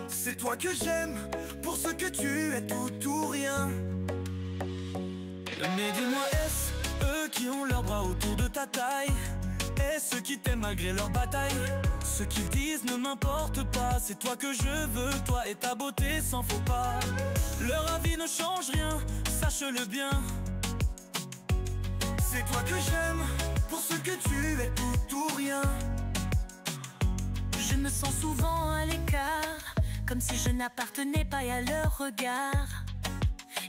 C'est toi que j'aime, pour ce que tu es, tout ou rien. Mais dis-moi, est-ce eux qui ont leurs bras autour de ta taille? Est-ce ceux qui t'aiment malgré leur bataille? Ce qu'ils disent ne m'importe pas. C'est toi que je veux, toi et ta beauté sans faux pas. Leur avis ne change rien, sache-le bien. C'est toi que j'aime, pour ce que tu es, tout ou rien. Je me sens souvent à l'écart, comme si je n'appartenais pas à leur regard.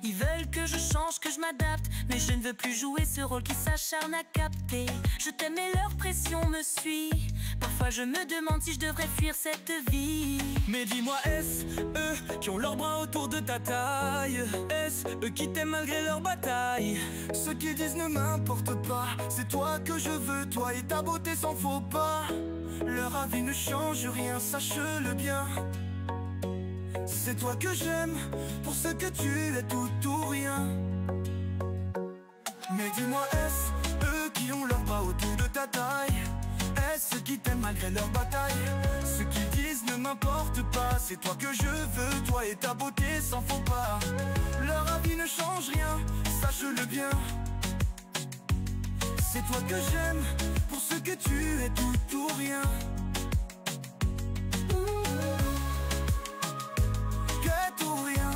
Ils veulent que je change, que je m'adapte, mais je ne veux plus jouer ce rôle qui s'acharne à capter. Je t'aime et leur pression me suit. Parfois je me demande si je devrais fuir cette vie. Mais dis-moi, est-ce eux qui ont leurs bras autour de ta taille? Est-ce eux qui t'aiment malgré leur bataille? Ce qu'ils disent ne m'importe pas. C'est toi que je veux, toi et ta beauté sans faux pas. Leur avis ne change rien, sache-le bien. C'est toi que j'aime, pour ce que tu es, tout ou rien. Mais dis-moi, est-ce eux qui ont leurs bras autour de ta taille? Est-ce ceux qui t'aiment malgré leur bataille? Ce qu'ils disent ne m'importe pas. C'est toi que je veux, toi et ta beauté sans faux pas. Leur avis ne change rien, sache-le bien. C'est toi que j'aime, pour ce que tu es, tout ou rien. Que tout rien.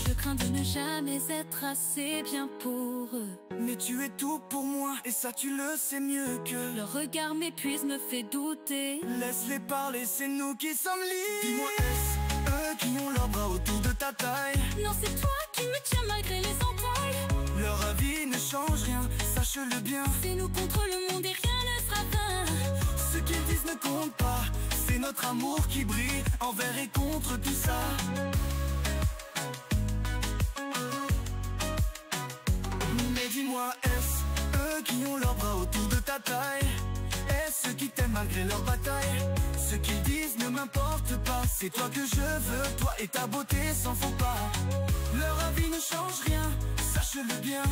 Je crains de ne jamais être assez bien pour eux. Mais tu es tout pour moi, et ça tu le sais mieux que. Leur regard m'épuise, me fait douter. Laisse-les parler, c'est nous qui sommes libres. Dis-moi, est-ce eux qui ont leurs bras autour de ta taille? Non, c'est toi qui me tiens malgré les entailles. Leur avis ne change rien, sache-le bien. C'est nous contre le monde et rien ne sera vain. Ce qu'ils disent ne compte pas, c'est notre amour qui brille envers et contre tout ça. Mais dis-moi, est-ce eux qui ont leurs bras autour de ta taille? Est-ce ceux qui t'aiment malgré leur bataille? Ce qu'ils disent ne m'importe pas. C'est toi que je veux, toi et ta beauté sans faux pas. Leur avis ne change rien, sache-le bien.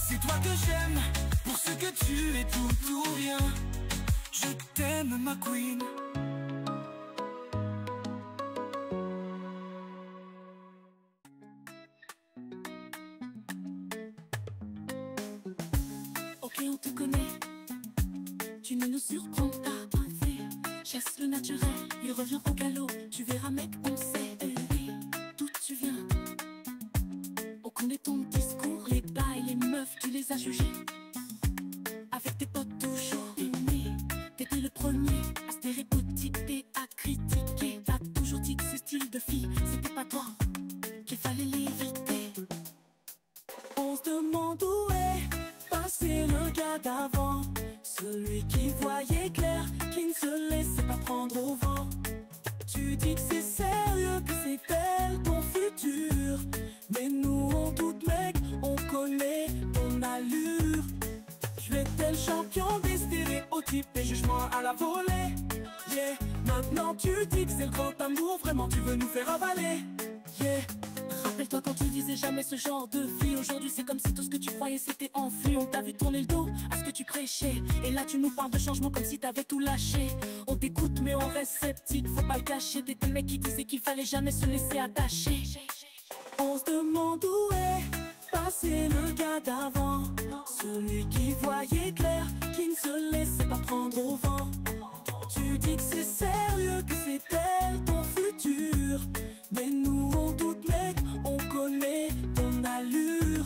C'est toi que j'aime, pour ce que tu es, tout ou rien. Je t'aime ma queen. Ok, on te connaît, tu ne nous surprends pas. Chasse le naturel, il revient au galop. Tu verras mec, on sait d'où tu viens. On connaît ton discours, les bails, les meufs, tu les as jugés. Avec tes potes toujours aimés, t'étais le premier à stéréotyper, à critiquer. T'as toujours dit que ce style de fille, c'était pas toi, qu'il fallait l'éviter. On se demande où est passé le gars d'avant, celui qui voyait clair, qui ne se laissait pas prendre au vent. Tu dis que c'est sérieux, que c'est elle ton futur, mais nous on doute mec, on connaît ton allure. Tu étais le champion des stéréotypes et jugements à la volée. Yeah, maintenant tu dis que c'est le grand amour, vraiment tu veux nous faire avaler. Yeah. Rappelle-toi quand tu disais jamais ce genre de fille. Aujourd'hui c'est comme si tout ce que tu croyais c'était enfui. On t'a vu tourner le dos à ce que tu prêchais, et là tu nous parles de changement comme si t'avais tout lâché. On t'écoute mais on reste sceptique, faut pas le cacher. T'étais le mec qui disait qu'il fallait jamais se laisser attacher. On se demande où est passé le gars d'avant, celui qui voyait clair, qui ne se laissait pas prendre au vent. Tu dis que c'est sérieux, que c'est elle ton futur, mais nous on doute mec, on connaît ton allure.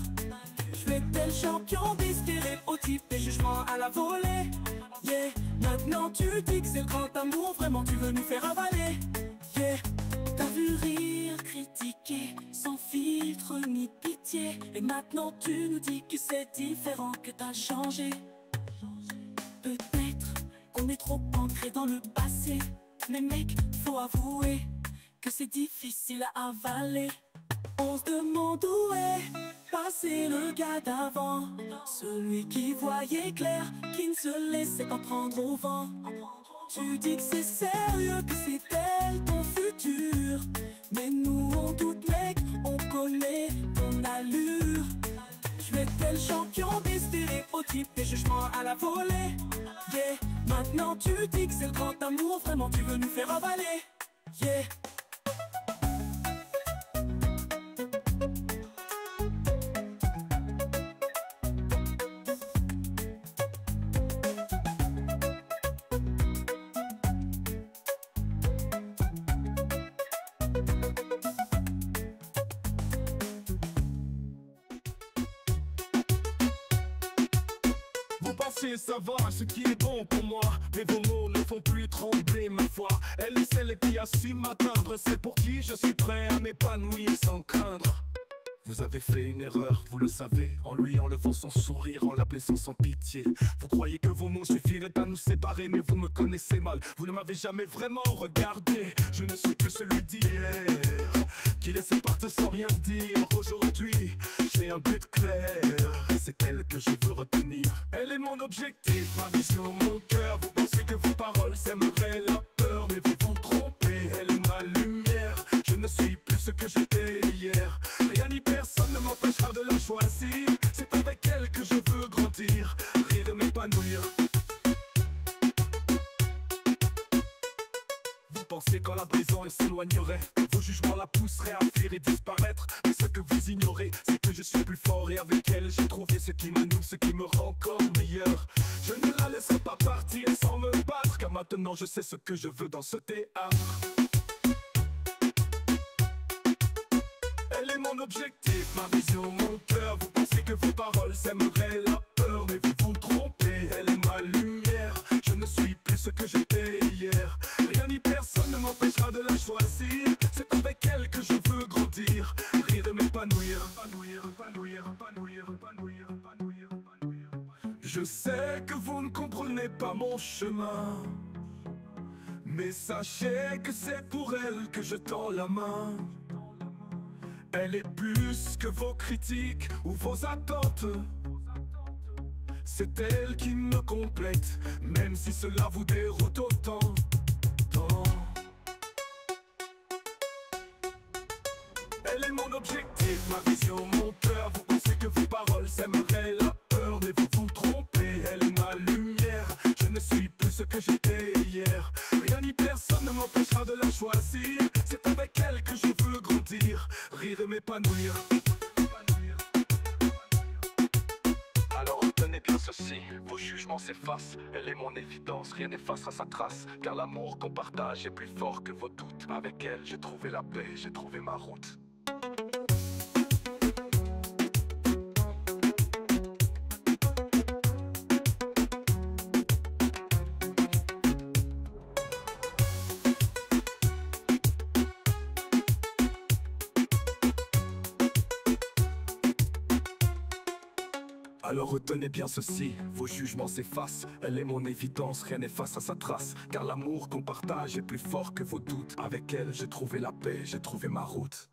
Tu étais le champion des stéréotypes, des jugements à la volée. Yeah, maintenant tu dis que c'est le grand amour, vraiment tu veux nous faire avaler. Yeah, t'as vu rire, critiquer, sans filtre ni pitié. l'amitié. Et maintenant tu nous dis que c'est différent, que t'as changé. Peut-être qu'on est trop ancré dans le passé, mais mec, faut avouer que c'est difficile à avaler. On se demande où est passé le gars d'avant, celui qui voyait clair, qui ne se laissait pas prendre au vent. Tu dis que c'est sérieux, que c'est elle ton futur, mais nous on doute mec, on connaît ton allure. Tu étais le champion des stéréotypes, des jugements à la volée. Yeah, maintenant tu dis que c'est le grand amour, vraiment tu veux nous faire avaler. Yeah. Vous pensez savoir ce qui est bon pour moi, mais vos mots ne font plus trembler ma foi. Elle est celle qui a su m'atteindre, c'est pour qui je suis prêt à m'épanouir sans craindre. Vous avez fait une erreur, vous le savez, en lui enlevant son sourire, en la blessant sans pitié. Vous croyez que vos mots suffiraient à nous séparer, mais vous me connaissez mal, vous ne m'avez jamais vraiment regardé. Je ne suis que celui d'hier, qui laissait partir sans rien dire. Aujourd'hui, j'ai un but clair, c'est elle que je veux retenir. Elle est mon objectif, ma vision, mon cœur. Vous pensez que vos paroles sèmeraient la peur, mais vous vous trompez, elle est ma lumière. Je ne suis plus ce que j'étais hier. Rien ni personne ne m'empêchera de la choisir. C'est avec elle que je veux grandir, rire et m'épanouir. Vous pensez qu'en la brisant elle s'éloignerait, vos jugements la pousseraient à fuir et disparaître. Mais ce que vous ignorez, c'est que je suis plus fort, et avec elle j'ai trouvé ce qui me nourrit, ce qui me rend encore meilleur. Je ne la laisserai pas partir sans me battre, car maintenant je sais ce que je veux dans ce théâtre. Elle est mon objectif, ma vision, mon cœur. Vous pensez que vos paroles sèmeraient la peur, mais vous vous trompez, elle est ma lumière. Je ne suis plus ce que j'étais hier. Rien ni personne ne m'empêchera de la choisir. C'est avec elle que je veux grandir, rire et m'épanouir. Je sais que vous ne comprenez pas mon chemin, mais sachez que c'est pour elle que je tends la main. Elle est plus que vos critiques ou vos attentes. C'est elle qui me complète, même si cela vous déroute autant. Elle est mon objectif, ma vision, mon cœur. Vous pensez que vos paroles sèmeraient la peur, mais vous vous trompez, elle est ma lumière. Je ne suis plus ce que j'étais hier. Rien ni personne ne m'empêchera de la choisir. C'est avec elle que je veux grandir, rire et m'épanouir. Alors retenez bien ceci, vos jugements s'effacent. Elle est mon évidence, rien n'effacera sa trace. Car l'amour qu'on partage est plus fort que vos doutes. Avec elle j'ai trouvé la paix, j'ai trouvé ma route. Alors retenez bien ceci, vos jugements s'effacent. Elle est mon évidence, rien n'efface à sa trace. Car l'amour qu'on partage est plus fort que vos doutes. Avec elle j'ai trouvé la paix, j'ai trouvé ma route.